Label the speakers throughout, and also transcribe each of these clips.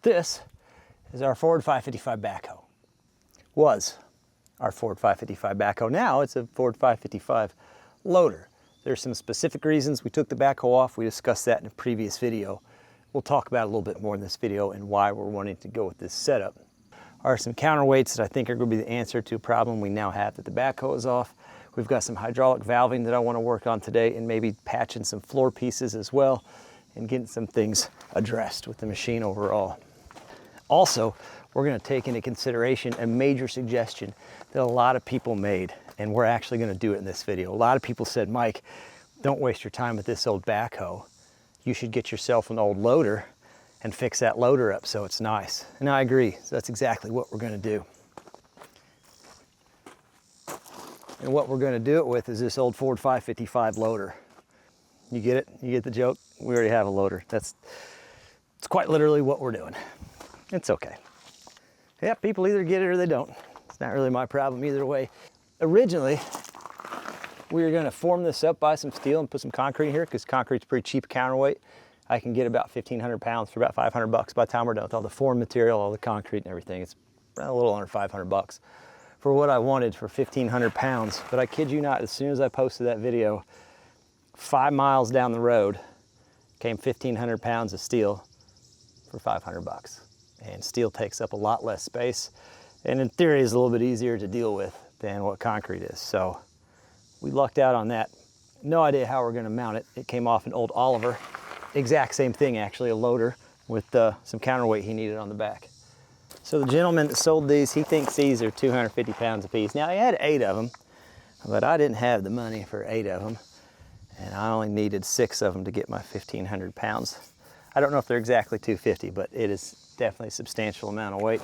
Speaker 1: This is our Ford 555 backhoe. Was our Ford 555 backhoe. Now it's a Ford 555 loader. There's some specific reasons we took the backhoe off. We discussed that in a previous video. We'll talk about it a little bit more in this video and why we're wanting to go with this setup. Are some counterweights that I think are going to be the answer to a problem we now have that the backhoe is off. We've got some hydraulic valving that I want to work on today, and maybe patching some floor pieces as well and getting some things addressed with the machine overall. Also, we're going to take into consideration a major suggestion that a lot of people made, and we're actually going to do it in this video. A lot of people said, Mike, don't waste your time with this old backhoe. You should get yourself an old loader and fix that loader up so it's nice. And I agree. So that's exactly what we're going to do. And what we're going to do it with is this old Ford 555 loader. You get it? You get the joke? We already have a loader. It's quite literally what we're doing. It's okay. Yeah, people either get it or they don't. It's not really my problem either way. Originally, we were going to form this up, buy some steel and put some concrete in here because concrete's pretty cheap counterweight. I can get about 1,500 pounds for about 500 bucks by the time we're done with all the form material, all the concrete and everything. It's a little under 500 bucks for what I wanted for 1,500 pounds. But I kid you not, as soon as I posted that video, 5 miles down the road came 1,500 pounds of steel for 500 bucks. And steel takes up a lot less space, and in theory is a little bit easier to deal with than what concrete is. So we lucked out on that. No idea how we're gonna mount it. It came off an old Oliver. Exact same thing actually, a loader with some counterweight he needed on the back. So the gentleman that sold these, he thinks these are 250 pounds a piece. Now he had 8 of them, but I didn't have the money for 8 of them, and I only needed 6 of them to get my 1,500 pounds. I don't know if they're exactly 250, but it is definitely a substantial amount of weight.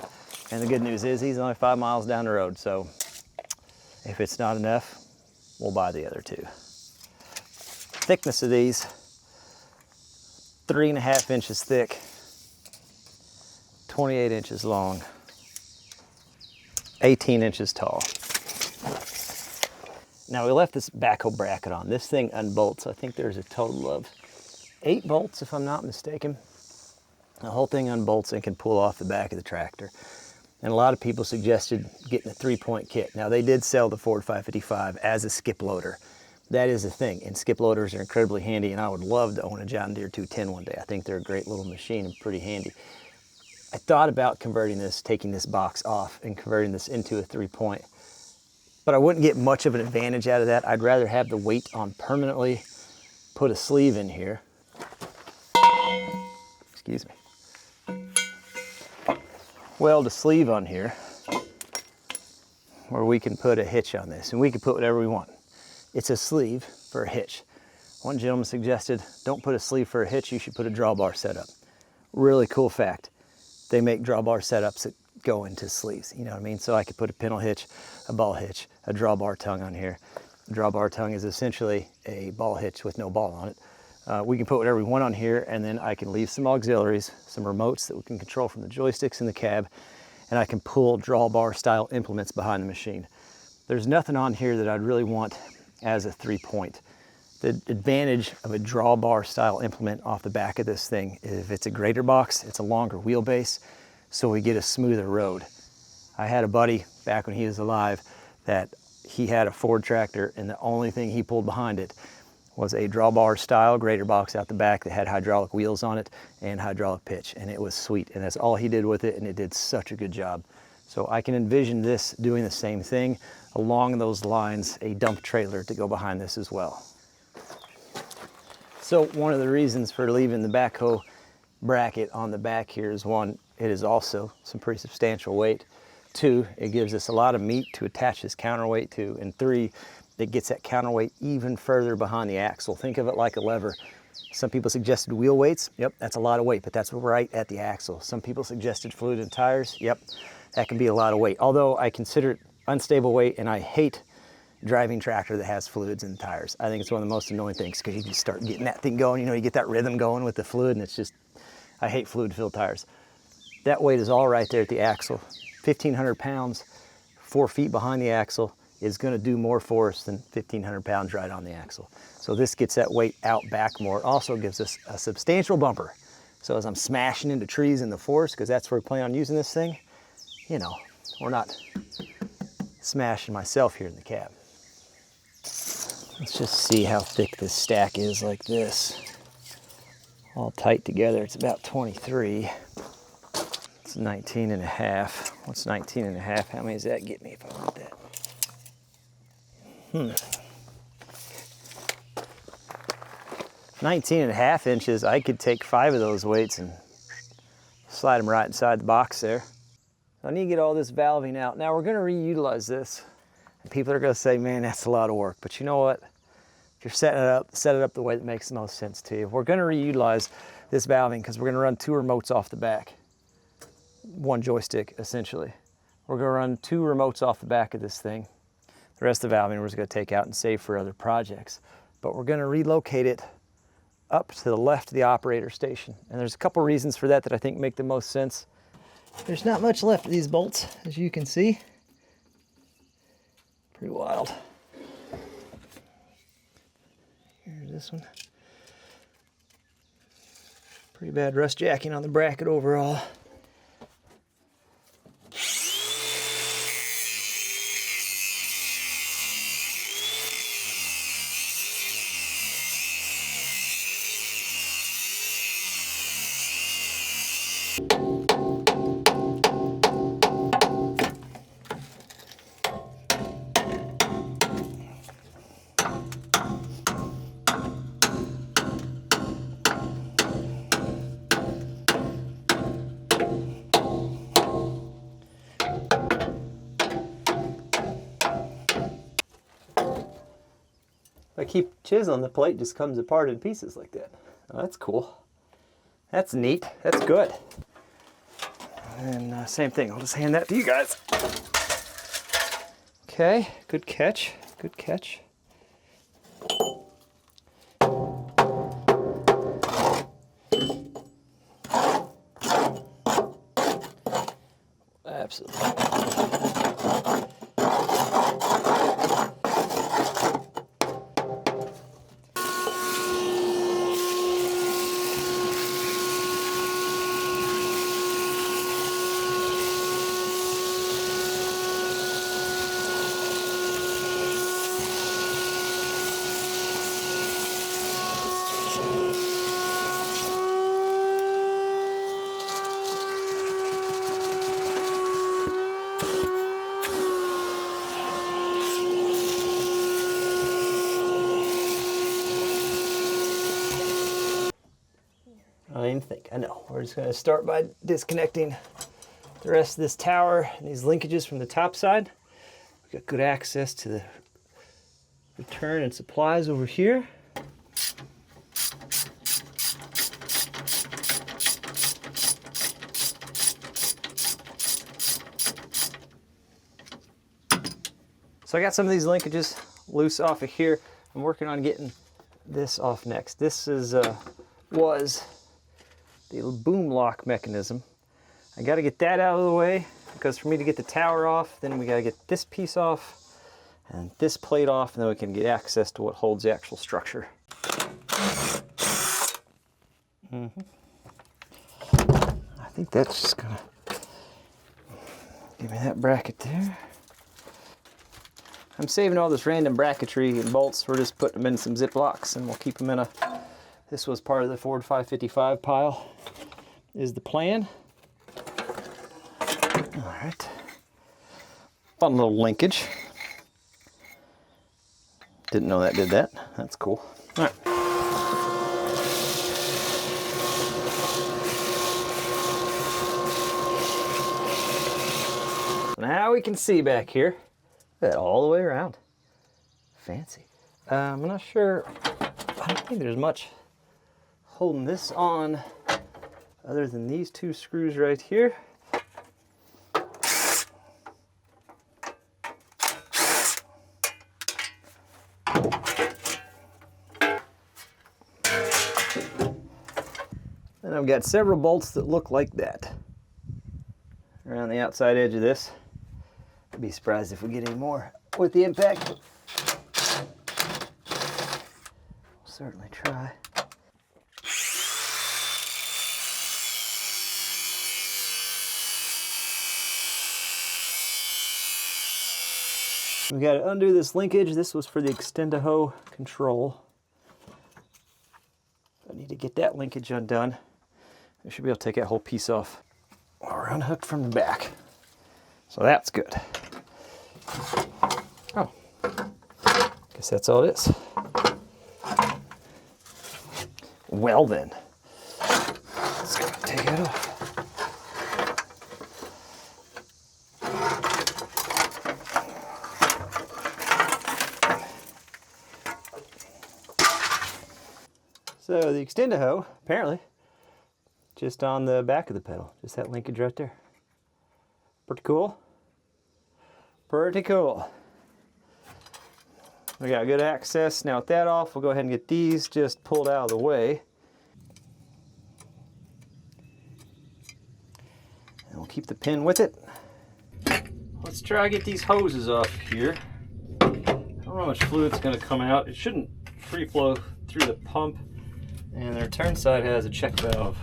Speaker 1: And the good news is he's only 5 miles down the road, so if it's not enough, we'll buy the other 2. Thickness of these, 3.5 inches thick, 28 inches long, 18 inches tall. Now we left this backhoe bracket on. This thing unbolts. I think there's a total of 8 bolts if I'm not mistaken. The whole thing unbolts and can pull off the back of the tractor. And a lot of people suggested getting a 3-point kit. Now they did sell the Ford 555 as a skip loader. That is a thing, and skip loaders are incredibly handy, and I would love to own a John Deere 210 one day. I think they're a great little machine and pretty handy. I thought about converting this, taking this box off and converting this into a 3-point, but I wouldn't get much of an advantage out of that. I'd rather have the weight on permanently, put a sleeve in here. Excuse me. Weld a sleeve on here where we can put a hitch on this, and we can put whatever we want. It's a sleeve for a hitch. One gentleman suggested, don't put a sleeve for a hitch, you should put a drawbar setup. Really cool fact. They make drawbar setups that go into sleeves, you know what I mean? So I could put a pintle hitch, a ball hitch, a drawbar tongue on here. A drawbar tongue is essentially a ball hitch with no ball on it. We can put whatever we want on here, and then I can leave some auxiliaries, some remotes that we can control from the joysticks in the cab, and I can pull drawbar style implements behind the machine. There's nothing on here that I'd really want as a 3-point. The advantage of a drawbar style implement off the back of this thing is if it's a grader box, it's a longer wheelbase, so we get a smoother road. I had a buddy back when he was alive that he had a Ford tractor, and the only thing he pulled behind it was a drawbar style grader box out the back that had hydraulic wheels on it and hydraulic pitch, and it was sweet, and that's all he did with it, and it did such a good job. So I can envision this doing the same thing. Along those lines, a dump trailer to go behind this as well. So one of the reasons for leaving the backhoe bracket on the back here is 1, it is also some pretty substantial weight. 2, it gives us a lot of meat to attach this counterweight to. And 3, it gets that counterweight even further behind the axle. Think of it like a lever. Some people suggested wheel weights. Yep, that's a lot of weight, but that's right at the axle. Some people suggested fluid and tires. Yep, that can be a lot of weight. Although I consider it unstable weight, and I hate driving tractor that has fluids and tires. I think it's one of the most annoying things because you just start getting that thing going, you know, you get that rhythm going with the fluid, and it's just, I hate fluid-filled tires. That weight is all right there at the axle. 1,500 pounds, 4 feet behind the axle is gonna do more for us than 1,500 pounds right on the axle. So this gets that weight out back more. It also gives us a substantial bumper. So as I'm smashing into trees in the forest, because that's where we plan on using this thing, you know, we're not smashing myself here in the cab. Let's just see how thick this stack is like this. All tight together, it's about 23. It's 19 and a half. What's 19 and a half? How many does that get me if I want that? 19 and a half inches, I could take 5 of those weights and slide them right inside the box there. So I need to get all this valving out. Now we're gonna reutilize this. And people are gonna say, man, that's a lot of work. But you know what? If you're setting it up, set it up the way that makes the most sense to you. We're gonna reutilize this valving because we're gonna run 2 remotes off the back. 1 joystick, essentially. We're gonna run 2 remotes off the back of this thing. The rest of the valving we're just gonna take out and save for other projects. But we're gonna relocate it up to the left of the operator station. And there's a couple reasons for that that I think make the most sense. There's not much left of these bolts, as you can see. Pretty wild. Here's this one. Pretty bad rust jacking on the bracket overall. If I keep chiseling, the plate just comes apart in pieces like that. Oh, that's cool. That's neat. That's good. And same thing. I'll just hand that to you guys. Okay. Good catch. Good catch. Absolutely. I didn't think. I know. We're just going to start by disconnecting the rest of this tower and these linkages from the top side. We've got good access to the return and supplies over here. So I got some of these linkages loose off of here. I'm working on getting this off next. This is was the boom lock mechanism. I got to get that out of the way because for me to get the tower off, then we got to get this piece off and this plate off, and then we can get access to what holds the actual structure. I think that's just gonna give me that bracket there. I'm saving all this random bracketry and bolts. We're just putting them in some Ziplocs and we'll keep them in a, this was part of the Ford 555 pile, is the plan. All right. Fun little linkage. Didn't know that did that. That's cool. All right. Now we can see back here. That all the way around. Fancy. I'm not sure. I don't think there's much holding this on other than these 2 screws right here. And I've got several bolts that look like that around the outside edge of this. I'd be surprised if we get any more with the impact. We'll certainly try. We got to undo this linkage. This was for the Extend-A-Hoe control. I need to get that linkage undone. I should be able to take that whole piece off. We're unhooked from the back. So that's good. Oh, guess that's all it is. Well then, let's go take it off. So the Extend-A-Hoe, apparently, just on the back of the pedal, just that linkage right there. Pretty cool. Pretty cool. We got good access. Now with that off, we'll go ahead and get these just pulled out of the way. And we'll keep the pin with it. Let's try to get these hoses off here. I don't know how much fluid's going to come out. It shouldn't free flow through the pump. And the return side has a check valve.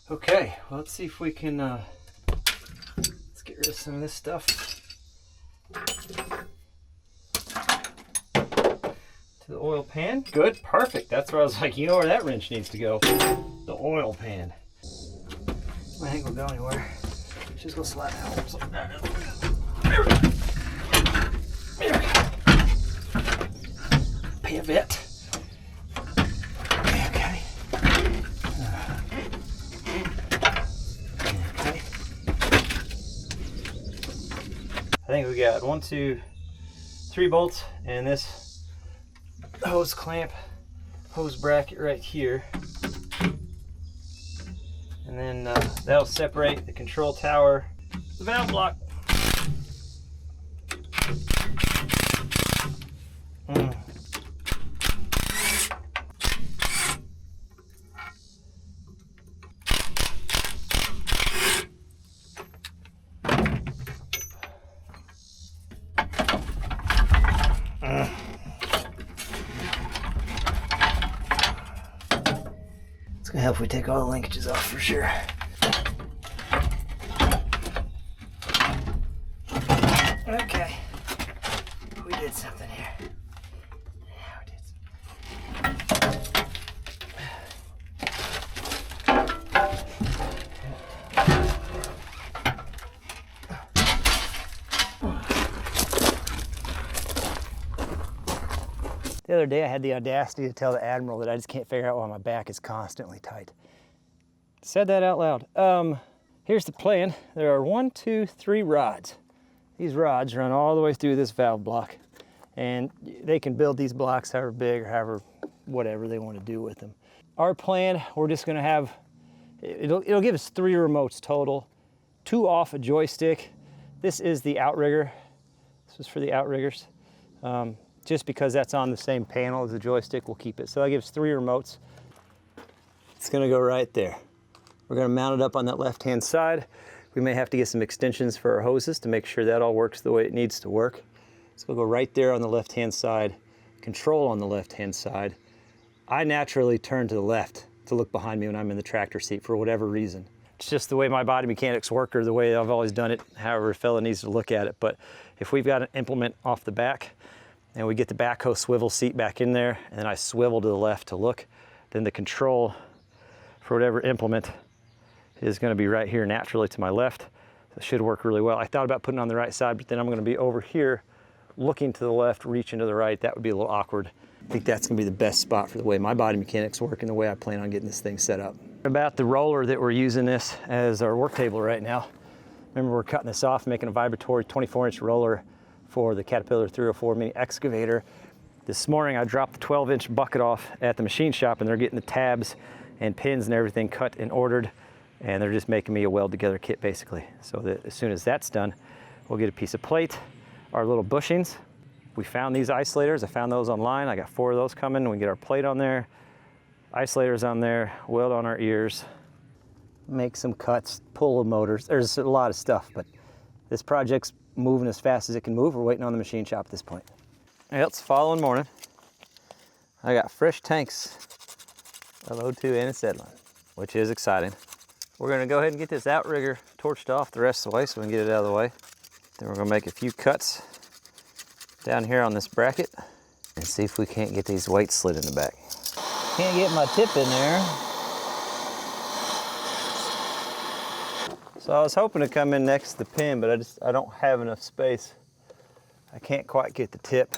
Speaker 1: Okay, well, let's see if we can, let's get rid of some of this stuff. To the oil pan. Good, perfect. That's where I was like, you know where that wrench needs to go. The oil pan. I think we'll go anywhere. Just go slide that hole like that. There we go. There we go. Pivot. Okay. I think we got 1, 2, 3 bolts and this hose clamp, hose bracket right here. And then that'll separate the control tower, the valve block. It's gonna help if we take all the linkages off for sure. Okay, we did something here. Yeah, we did something. The other day I had the audacity to tell the Admiral that I just can't figure out why my back is constantly tight. Said that out loud. Here's the plan. There are 1, 2, 3 rods. These rods run all the way through this valve block, and they can build these blocks however big or however whatever they want to do with them. Our plan, we're just going to have, it'll give us 3 remotes total, 2 off a joystick. This is the outrigger. This is for the outriggers. Just because that's on the same panel as the joystick, we'll keep it. So that gives 3 remotes. It's gonna go right there. We're gonna mount it up on that left-hand side. We may have to get some extensions for our hoses to make sure that all works the way it needs to work. So we'll go right there on the left-hand side, control on the left-hand side. I naturally turn to the left to look behind me when I'm in the tractor seat for whatever reason. It's just the way my body mechanics work, or the way I've always done it, however a fella needs to look at it. But if we've got an implement off the back, and we get the backhoe swivel seat back in there, and then I swivel to the left to look, then the control for whatever implement is gonna be right here naturally to my left. So it should work really well. I thought about putting it on the right side, but then I'm gonna be over here looking to the left, reaching to the right. That would be a little awkward. I think that's gonna be the best spot for the way my body mechanics work and the way I plan on getting this thing set up. About the roller that we're using this as our work table right now. Remember, we're cutting this off, making a vibratory 24-inch roller for the Caterpillar 304 mini excavator. This morning I dropped the 12-inch bucket off at the machine shop, and they're getting the tabs and pins and everything cut and ordered And they're just making me a weld together kit basically. So that as soon as that's done, we'll get a piece of plate, our little bushings. We found these isolators. I found those online. I got 4 of those coming. We get our plate on there, isolators on there, weld on our ears, make some cuts, pull the motors. There's a lot of stuff, but this project's moving as fast as it can move. We're waiting on the machine shop at this point. Well, it's the following morning. I got fresh tanks of O2 and acetylene, which is exciting. We're gonna go ahead and get this outrigger torched off the rest of the way so we can get it out of the way. Then we're gonna make a few cuts down here on this bracket and see if we can't get these weights slid in the back. Can't get my tip in there. So I was hoping to come in next to the pin, but I don't have enough space. I can't quite get the tip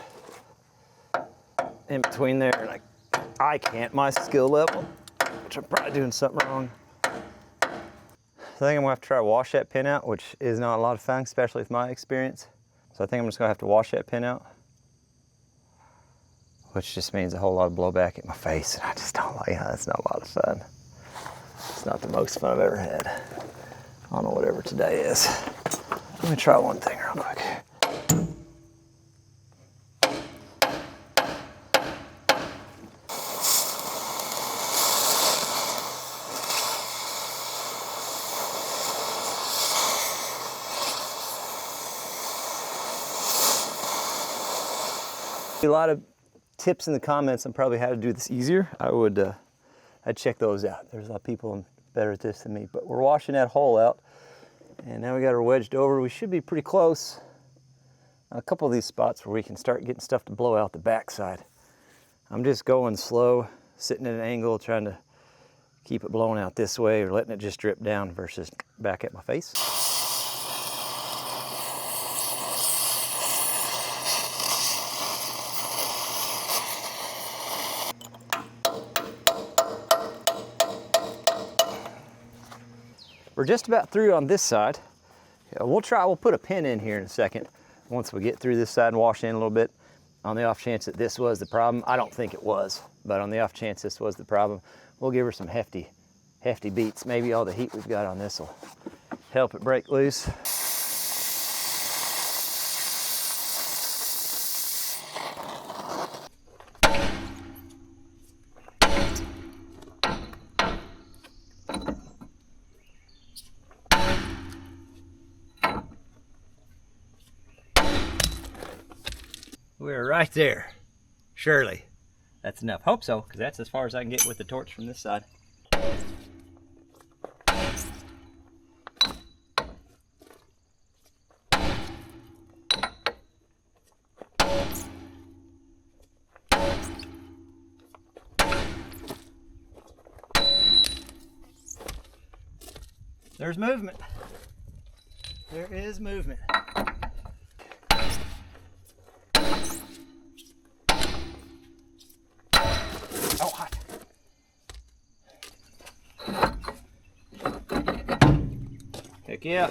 Speaker 1: in between there, and I can't, my skill level, which I'm probably doing something wrong. So I think I'm gonna have to try to wash that pin out, which is not a lot of fun, especially with my experience. So I think I'm just gonna have to wash that pin out, which just means a whole lot of blowback at my face, and I just don't like it. That's not a lot of fun. It's not the most fun I've ever had. I don't know whatever today is. Let me try one thing real quick. A lot of tips in the comments on probably how to do this easier. I'd check those out. There's a lot of people better at this than me, but we're washing that hole out, and now we got her wedged over. We should be pretty close on a couple of these spots where we can start getting stuff to blow out the backside. I'm just going slow, sitting at an angle, trying to keep it blowing out this way or letting it just drip down versus back at my face. We're just about through on this side. We'll put a pin in here in a second once we get through this side and wash in a little bit. On the off chance that this was the problem, I don't think it was, but on the off chance this was the problem, we'll give her some hefty beats. Maybe all the heat we've got on this will help it break loose. We're right there. Surely. That's enough. Hope so, because that's as far as I can get with the torch from this side. There's movement. There is movement. Oh, hot. Heck yeah.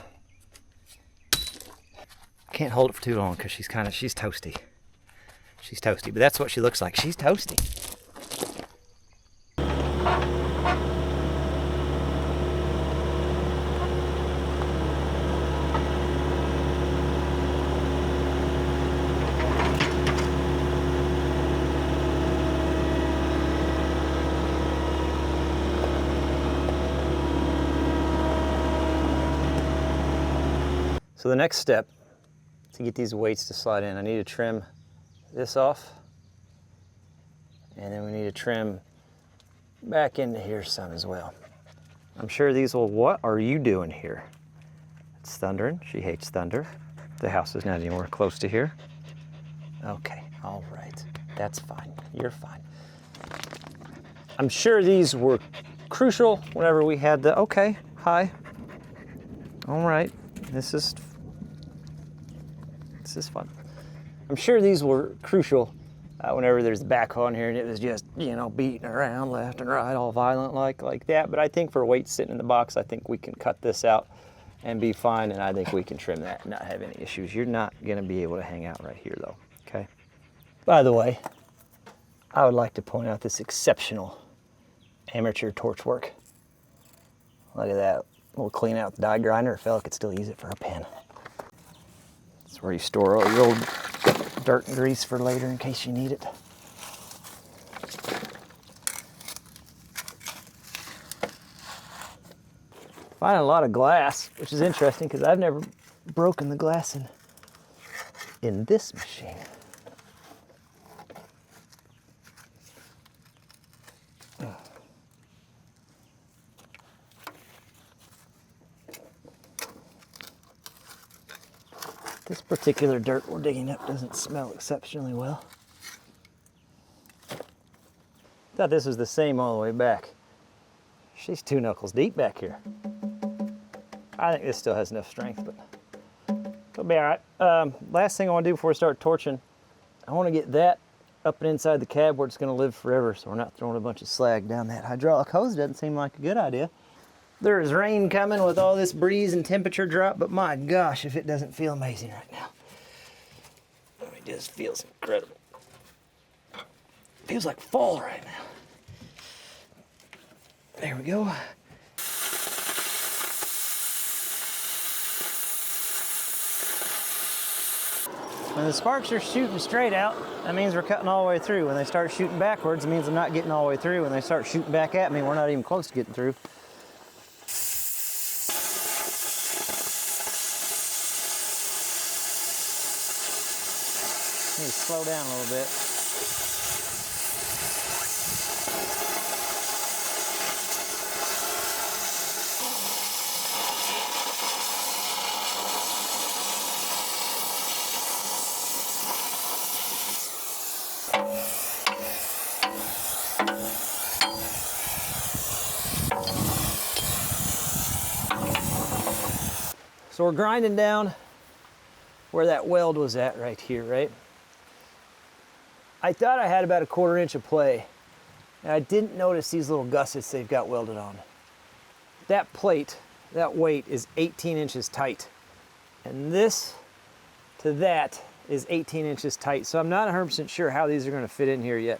Speaker 1: Can't hold it for too long because she's toasty. She's toasty, but that's what she looks like. She's toasty. So the next step to get these weights to slide in, I need to trim this off, and then we need to trim back into here some as well. I'm sure these will, what are you doing here? It's thundering. She hates thunder. The house is not anywhere close to here. Okay, all right. That's fine. You're fine. I'm sure these were crucial whenever we had the, okay, hi. All right, this is fun. I'm sure these were crucial whenever there's the backhoe on here and it was just, you know, beating around left and right, all violent like that. But I think for weights sitting in the box, I think we can cut this out and be fine, and I think we can trim that and not have any issues. You're not gonna be able to hang out right here though, okay? By the way, I would like to point out this exceptional amateur torch work. Look at that. We'll clean out the die grinder. A fella could still use it for a pen. That's where you store all your old dirt and grease for later in case you need it. Finding a lot of glass, which is interesting because I've never broken the glass in this machine. This particular dirt we're digging up doesn't smell exceptionally well. Thought this was the same all the way back. She's 2 knuckles deep back here. I think this still has enough strength, but it'll be all right. Last thing I want to do before we start torching, I want to get that up and inside the cab where it's going to live forever, so we're not throwing a bunch of slag down that hydraulic hose. Doesn't seem like a good idea. There's rain coming with all this breeze and temperature drop, but my gosh, if it doesn't feel amazing right now. It just feels incredible. Feels like fall right now. There we go. When the sparks are shooting straight out, that means we're cutting all the way through. When they start shooting backwards, it means I'm not getting all the way through. When they start shooting back at me, we're not even close to getting through. Need to slow down a little bit. So we're grinding down where that weld was at right here, right? I thought I had about 1/4 inch of play, and I didn't notice these little gussets they've got welded on. That plate, that weight is 18 inches tight, and this to that is 18 inches tight. So I'm not 100% sure how these are going to fit in here yet.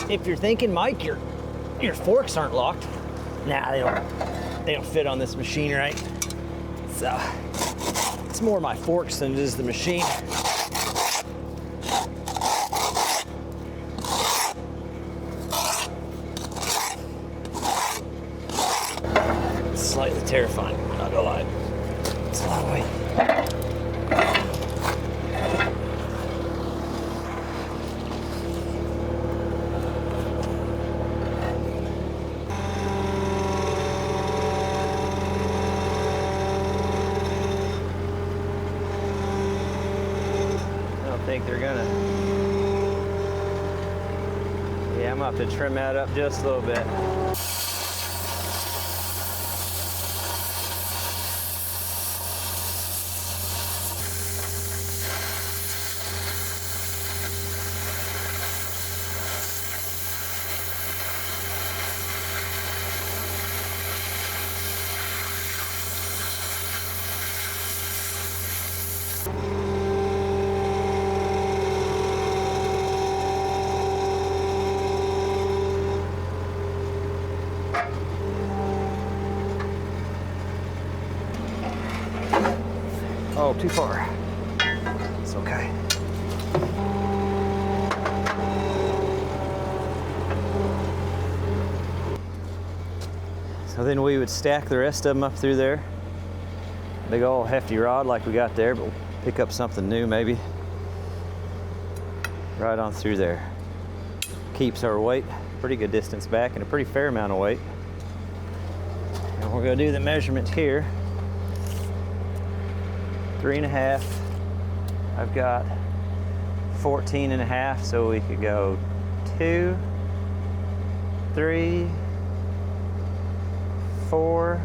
Speaker 1: If you're thinking, Mike, your forks aren't locked. Nah, they don't fit on this machine, right? So it's more my forks than it is the machine. It's slightly terrifying, not gonna lie. It's a lot of weight. Think they're gonna. Yeah, I'm gonna have to trim that up just a little bit. Oh, too far. It's okay. So then we would stack the rest of them up through there. Big old hefty rod like we got there, but we'll pick up something new maybe. Right on through there. Keeps our weight pretty good distance back and a pretty fair amount of weight. And we're gonna do the measurement here. 3.5. I've got 14.5, so we could go 2, 3, 4,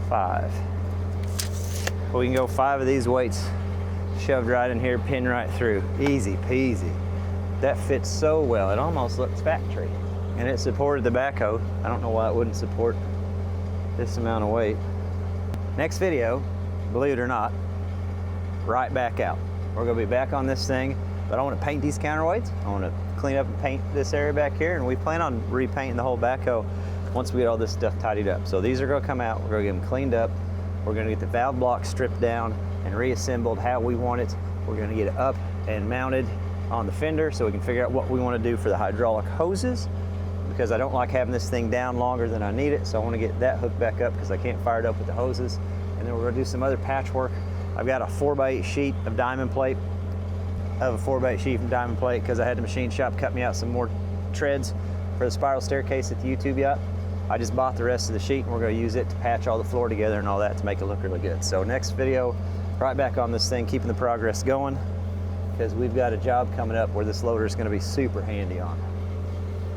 Speaker 1: 5. We can go 5 of these weights shoved right in here, pin right through. Easy peasy. That fits so well, it almost looks factory. And it supported the backhoe. I don't know why it wouldn't support this amount of weight. Next video, believe it or not, right back out. We're gonna be back on this thing, but I wanna paint these counterweights. I wanna clean up and paint this area back here, and we plan on repainting the whole backhoe once we get all this stuff tidied up. So these are gonna come out, we're gonna get them cleaned up, we're gonna get the valve block stripped down and reassembled how we want it. We're gonna get it up and mounted on the fender so we can figure out what we wanna do for the hydraulic hoses, because I don't like having this thing down longer than I need it, so I wanna get that hooked back up because I can't fire it up with the hoses. And then we're gonna do some other patchwork. I've got a 4x8 sheet of diamond plate. I have a 4x8 sheet of diamond plate because I had the machine shop cut me out some more treads for the spiral staircase at the YouTube yacht. I just bought the rest of the sheet and we're gonna use it to patch all the floor together and all that to make it look really good. So next video, right back on this thing, keeping the progress going, because we've got a job coming up where this loader is gonna be super handy on.